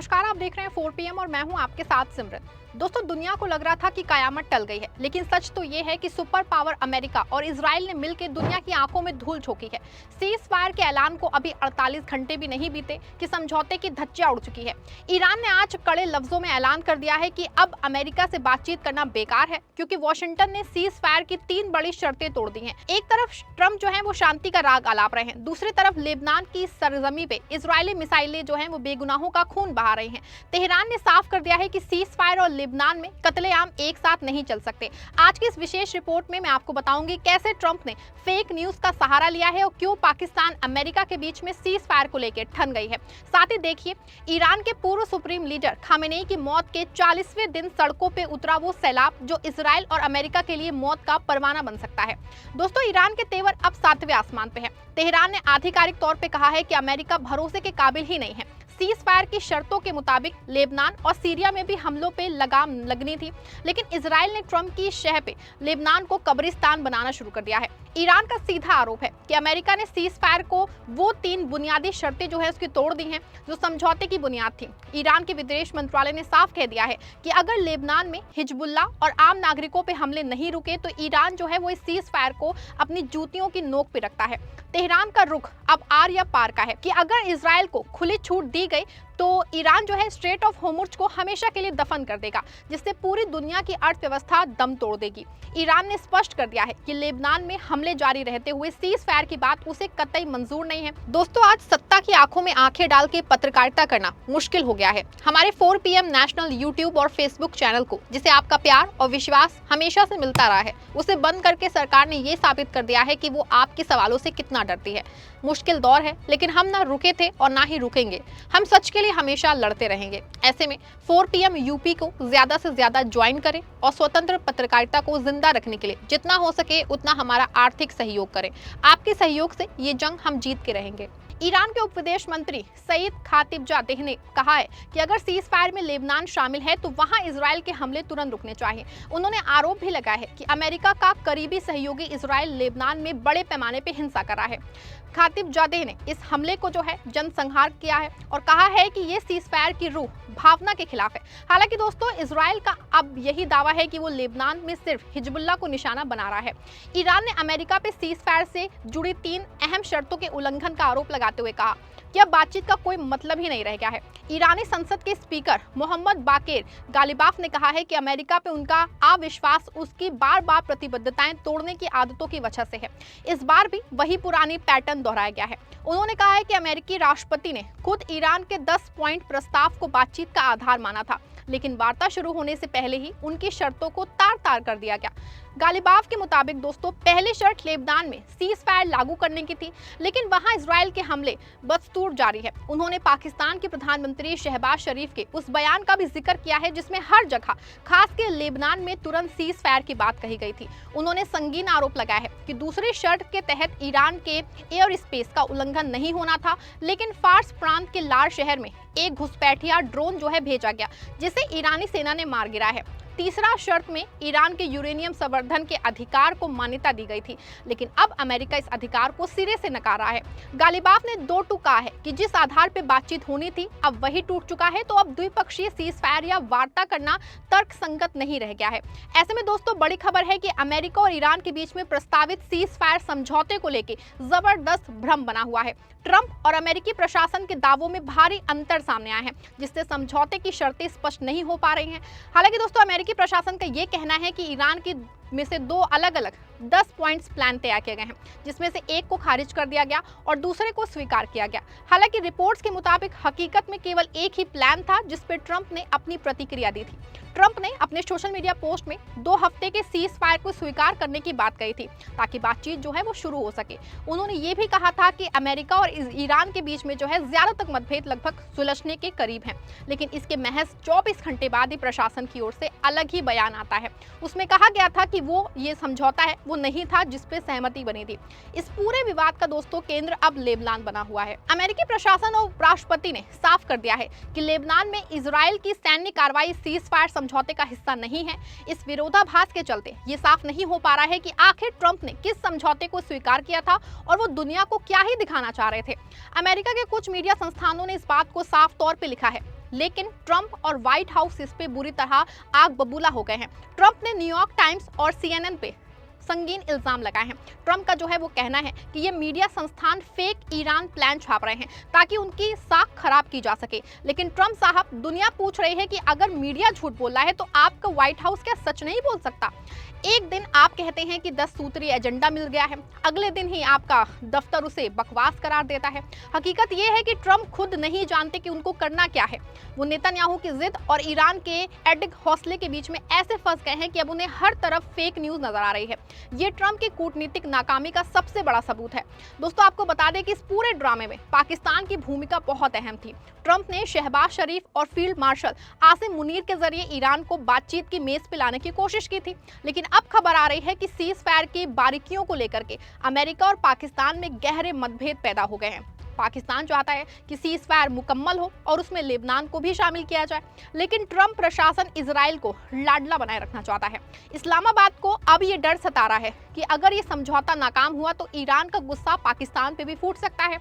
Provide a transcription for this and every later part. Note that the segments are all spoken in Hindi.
नमस्कार, आप देख रहे हैं 4 PM और मैं हूं आपके साथ सिमरन। दोस्तों, दुनिया को लग रहा था कि कयामत टल गई है, लेकिन सच तो ये है कि सुपर पावर अमेरिका और इजराइल ने मिलकर दुनिया की आंखों में धूल झोंकी है। सीज फायर के ऐलान को अभी 48 घंटे भी नहीं बीते कि समझौते की धज्जियां उड़ चुकी है। ईरान ने आज कड़े लफ्जों में ऐलान कर दिया है कि अब अमेरिका से बातचीत करना बेकार है, क्योंकि वॉशिंगटन ने सीज फायर की 3 बड़ी शर्तें तोड़ दी हैं। एक तरफ ट्रंप जो है वो शांति का राग आलाप रहे हैं, दूसरी तरफ लेबनान की सरजमी पे इजरायली मिसाइलें जो हैं वो बेगुनाहों का खून बहा रही हैं। तेहरान ने साफ कर दिया है कि सीज फायर और लेबनान में कत्लेआम एक साथ नहीं चल सकते। आज की इस विशेष रिपोर्ट में मैं आपको बताऊंगी कैसे ट्रंप ने फेक न्यूज का सहारा लिया है और क्यों पाकिस्तान अमेरिका के बीच में सीज फायर को लेकर ठन गई है। साथ ही देखिए, ईरान के पूर्व सुप्रीम लीडर खामेनेई की मौत के 40वें दिन सड़कों पे उतरा वो सैलाब जो इजराइल और अमेरिका के लिए मौत का परवाना बन सकता है। दोस्तों, ईरान के तेवर अब 7वें आसमान पे है। तेहरान ने आधिकारिक तौर पे कहा है कि अमेरिका भरोसे के काबिल ही नहीं है। सीज फायर की शर्तों के मुताबिक लेबनान और सीरिया में भी हमलों पे लगाम लगनी थी, लेकिन इजराइल ने ट्रंप की शह पे लेबनान को कब्रिस्तान बनाना शुरू कर दिया है। ईरान का सीधा आरोप है कि अमेरिका ने सीज फायर को वो 3 बुनियादी शर्तें जो है उसकी तोड़ दी हैं जो समझौते की बुनियाद थी। ईरान के विदेश मंत्रालय ने साफ कह दिया है कि अगर लेबनान में हिजबुल्ला और आम नागरिकों पे हमले नहीं रुके तो ईरान जो है वो इस सीज फायर को अपनी जूतियों की नोक पे रखता है। तेहरान का रुख अब आर या पार का है कि अगर इजराइल को खुली छूट दी गई तो ईरान जो है स्ट्रेट ऑफ होर्मुज को हमेशा के लिए दफन कर देगा, जिससे पूरी दुनिया की अर्थव्यवस्था दम तोड़ देगी। ईरान ने स्पष्ट कर दिया है कि लेबनान में हमले जारी रहते हुए सीज फायर की बात उसे कतई मंजूर नहीं है। दोस्तों, आज सत्ता की आंखों में आंखें डाल के पत्रकारिता करना मुश्किल हो गया है। हमारे 4 PM नेशनल यूट्यूब और फेसबुक चैनल को, जिसे आपका प्यार और विश्वास हमेशा से मिलता रहा है, उसे बंद करके सरकार ने ये साबित कर दिया है कि वो आपके सवालों से कितना डरती है। मुश्किल दौर है, लेकिन हम ना रुके थे और ना ही रुकेंगे। हम सच के लिए हमेशा लड़ते रहेंगे। ऐसे में 4 PM यूपी को ज्यादा से ज्यादा ज्वाइन करें और स्वतंत्र पत्रकारिता को जिंदा रखने के लिए जितना हो सके उतना हमारा आर्थिक सहयोग करें। आपके सहयोग से ये जंग हम जीत के रहेंगे। ईरान के उप विदेश मंत्री सईद खातिबजादेह ने कहा है कि अगर सीज फायर में लेबनान शामिल है तो वहां इजराइल के हमले तुरंत रुकने चाहिए। उन्होंने आरोप भी लगाया है कि अमेरिका का करीबी सहयोगी इजराइल लेबनान में बड़े पैमाने पर हिंसा कर रहा है। खातिबजादेह ने इस हमले को जो है जनसंहार किया है और कहा है कि ये सीज फायर की रूह भावना के खिलाफ है। हालांकि दोस्तों, इजराइल का अब यही दावा है कि वो लेबनान में सिर्फ हिजबुल्ला को निशाना बना रहा है। ईरान ने अमेरिका पे सीज फायर से जुड़ी 3 अहम शर्तों के उल्लंघन का आरोप लगाते हुए कहा कि अब बातचीत का कोई मतलब ही नहीं रह गया है। ईरानी संसद के स्पीकर मोहम्मद बाकेर गालिबाफ ने कहा है कि अमेरिका पे उनका अविश्वास उसकी बार बार प्रतिबद्धताएं तोड़ने की आदतों की वजह से है। इस बार भी वही पुरानी पैटर्न दोहराया गया है। उन्होंने कहा है कि अमेरिकी राष्ट्रपति ने खुद ईरान के 10 पॉइंट प्रस्ताव को बातचीत का आधार माना था, लेकिन वार्ता शुरू होने से पहले ही उनकी शर्तों को तार तार कर दिया गया। गालिबाफ के मुताबिक दोस्तों, पहली शर्त लेबनान में सीज फायर लागू करने की थी, लेकिन वहां इजराइल के हमले बदस्तूर जारी है। उन्होंने पाकिस्तान के प्रधानमंत्री शहबाज शरीफ के उस बयान का भी जिक्र किया है जिसमें हर जगह खासकर लेबनान में तुरंत सीज फायर की बात कही गई थी। उन्होंने संगीन आरोप लगाया है कि दूसरी शर्त के तहत ईरान के एयर स्पेस का उल्लंघन नहीं होना था, लेकिन फार्स प्रांत के लार शहर में एक घुसपैठिया ड्रोन जो है भेजा गया, जिसे ईरानी सेना ने मार गिराया है। तीसरा शर्त में ईरान के यूरेनियम संवर्धन के अधिकार को मान्यता दी गई थी, लेकिन अब अमेरिका इस अधिकार को सिरे से नकार रहा है। गालिबाफ ने 2 टूक कहा है कि जिस आधार पर बातचीत होनी थी अब वही टूट चुका है, तो अब द्विपक्षीय सीज फायर या वार्ता करना तर्कसंगत नहीं रह गया है। ऐसे में दोस्तों, बड़ी खबर है कि अमेरिका और ईरान के बीच में प्रस्तावित सीज फायर समझौते को लेकर जबरदस्त भ्रम बना हुआ है। ट्रंप और अमेरिकी प्रशासन के दावों में भारी अंतर सामने आया है, जिससे समझौते की शर्तें स्पष्ट नहीं हो पा रही हैं। हालांकि दोस्तों, अमेरिकी प्रशासन का ये कहना है कि ईरान की में से 2 अलग अलग 10 पॉइंट्स प्लान तैयार किए गए हैं, जिसमें से एक को खारिज कर दिया गया और दूसरे को स्वीकार किया गया। हालांकि रिपोर्ट्स के मुताबिक हकीकत में केवल एक ही प्लान था जिस पर ट्रंप ने अपनी प्रतिक्रिया दी थी। ट्रंप ने अपने सोशल मीडिया पोस्ट में 2 हफ्ते के सीज फायर को स्वीकार करने की बात कही थी, ताकि बातचीत जो है वो शुरू हो सके। उन्होंने ये भी कहा था कि अमेरिका और ईरान के बीच में जो है ज्यादा तक मतभेद लगभग सुलझने के करीब हैं, लेकिन इसके महज 24 घंटे बाद ही प्रशासन की ओर से अलग ही बयान आता है। उसमें कहा गया था कि वो ये समझौता है वो नहीं था जिस पे सहमति बनी थी। इस पूरे विवाद का दोस्तों केंद्र अब लेबनान बना हुआ है। अमेरिकी प्रशासन और उपराष्ट्रपति ने साफ कर दिया है कि लेबनान में इजराइल की सैन्य कार्रवाई सीज फायर समझौते का हिस्सा नहीं है। इस विरोधाभास के चलते ये साफ नहीं हो पा रहा है कि आखिर ट्रंप ने किस समझौते को स्वीकार किया था और वो दुनिया को क्या ही दिखाना चाह रहे थे। अमेरिका के कुछ मीडिया संस्थानों ने इस बात को साफ तौर पे लिखा है लेकिन ट्रंप और व्हाइट हाउस इस पे बुरी तरह आग बबूला हो गए हैं। ट्रंप ने न्यूयॉर्क टाइम्स और CNN पे संगीन इल्जाम लगाए हैं। ट्रंप का जो है वो कहना है कि ये मीडिया संस्थान फेक ईरान प्लान छाप रहे हैं ताकि उनकी साख खराब की जा सके। लेकिन ट्रंप साहब, दुनिया पूछ रही है कि अगर मीडिया झूठ बोल रहा है तो आपका व्हाइट हाउस क्या सच नहीं बोल सकता? एक दिन आप कहते हैं कि 10 सूत्रीय एजेंडा मिल गया है, अगले दिन ही आपका दफ्तर उसे बकवास करार देता है। हकीकत यह है कि ट्रंप खुद नहीं जानते कि उनको करना क्या है। वो नेतन्याहू की जिद और ईरान के एडिक हौसले के बीच में ऐसे फंस गए हैं कि अब उन्हें हर तरफ फेक न्यूज नजर आ रही है। ये ट्रंप की कूटनीतिक नाकामी का सबसे बड़ा सबूत है। दोस्तों, आपको बता दें कि इस पूरे ड्रामे में पाकिस्तान की भूमिका बहुत अहम थी। ट्रंप ने शहबाज शरीफ और फील्ड मार्शल आसिम मुनीर के जरिए ईरान को बातचीत की मेज पे लाने की कोशिश की थी। लेकिन अब खबर आ रही है कि सीज फायर की बारीकियों को लेकर के अमेरिका और पाकिस्तान में गहरे मतभेद पैदा हो गए हैं। पाकिस्तान चाहता है कि सीज फायर मुकम्मल हो और उसमें लेबनान को भी शामिल किया जाए, लेकिन ट्रंप प्रशासन इजराइल को लाडला बनाए रखना चाहता है। इस्लामाबाद को अब ये डर सता रहा है कि अगर ये समझौता नाकाम हुआ तो ईरान का गुस्सा पाकिस्तान पे भी फूट सकता है।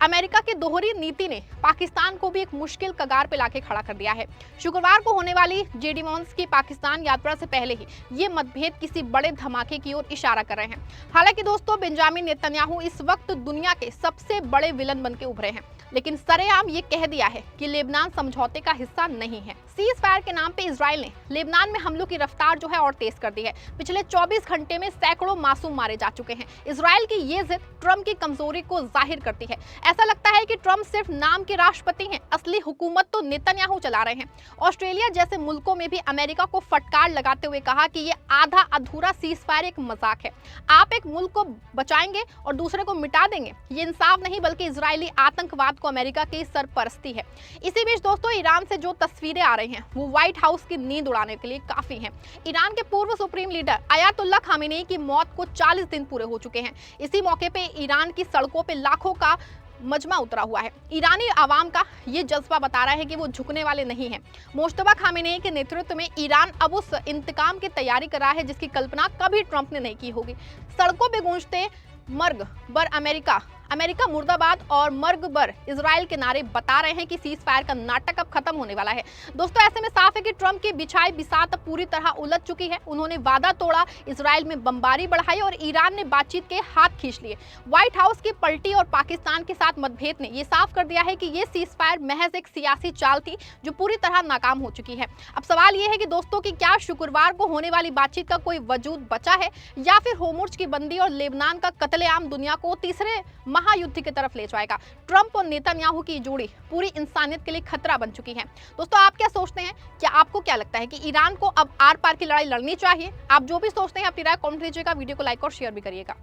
अमेरिका की दोहरी नीति ने पाकिस्तान को भी एक मुश्किल कगार पे लाके खड़ा कर दिया है। शुक्रवार को होने वाली जेडी वॉन्स की पाकिस्तान यात्रा से पहले ही ये मतभेद किसी बड़े धमाके की ओर इशारा कर रहे हैं। हालांकि दोस्तों, बेंजामिन नेतन्याहू इस वक्त दुनिया के सबसे बड़े विलन बन के उभरे हैं, लेकिन सरेआम ये कह दिया है कि लेबनान समझौते का हिस्सा नहीं है। सीज फायर के नाम पे इजराइल ने लेबनान में हमलों की रफ्तार जो है और तेज कर दी है। पिछले 24 घंटे में सैकड़ों मासूम मारे जा चुके हैं। इजराइल की ये जिद ट्रंप की कमजोरी को जाहिर करती है। ऐसा लगता है कि ट्रंप सिर्फ नाम के राष्ट्रपति हैं, असली हुकूमत तो नेतन्याहू चला रहे हैं। ऑस्ट्रेलिया जैसे मुल्कों में भी अमेरिका को फटकार लगाते हुए कहा कि ये आधा अधूरा सीज फायर एक मजाक है। आप एक मुल्क को बचाएंगे और दूसरे को मिटा देंगे, ये इंसाफ नहीं बल्कि इजरायली आतंकवाद को अमेरिका की सरपरस्ती है। इसी बीच दोस्तों, ईरान से जो तस्वीरें आ रही हैं वो व्हाइट हाउस की नींद उड़ाने के लिए काफी हैं। ईरान के पूर्व सुप्रीम लीडर अयातुल्ला खामेनेई की मौत को 40 दिन पूरे हो चुके हैं। इसी मौके पे ईरान की सड़कों पे लाखों का मजमा उतरा हुआ है। ईरानी आवाम का ये जज्बा बता रहा है कि वो झुकने वाले नहीं हैं। मुश्तबा खामेनेई के नेतृत्व में ईरान अब उस इंतकाम की तैयारी कर रहा है जिसकी कल्पना कभी ट्रंप ने नहीं की होगी। सड़कों पे गूंजते मर्ग बर अमेरिका, अमेरिका मुर्दाबाद और मर्ग बर इजराइल के नारे बता रहे हैं कि सीज फायर का नाटक अब खत्म होने वाला है। दोस्तों, ऐसे में साफ है कि ट्रंप की बिछाई बिसात पूरी तरह उलझ चुकी है। उन्होंने वादा तोड़ा, इजराइल में बमबारी बढ़ाई और ईरान ने बातचीत के हाथ खींच लिए। व्हाइट हाउस की पलटी और पाकिस्तान के साथ मतभेद ने यह साफ कर दिया है कि ये सीज फायर महज एक सियासी चाल थी जो पूरी तरह नाकाम हो चुकी है। अब सवाल यह है कि दोस्तों कि क्या शुक्रवार को होने वाली बातचीत का कोई वजूद बचा है या फिर होर्मुज़ की बंदी और लेबनान का कत्लेआम दुनिया को तीसरे महायुद्ध की तरफ ले जाएगा। ट्रंप और नेतन्याहू की जोड़ी पूरी इंसानियत के लिए खतरा बन चुकी है। दोस्तों, आप क्या सोचते हैं? क्या आपको क्या लगता है कि ईरान को अब आर पार की लड़ाई लड़नी चाहिए? आप जो भी सोचते हैं अपनी राय कमेंट कीजिएगा। वीडियो को लाइक और शेयर भी करिएगा।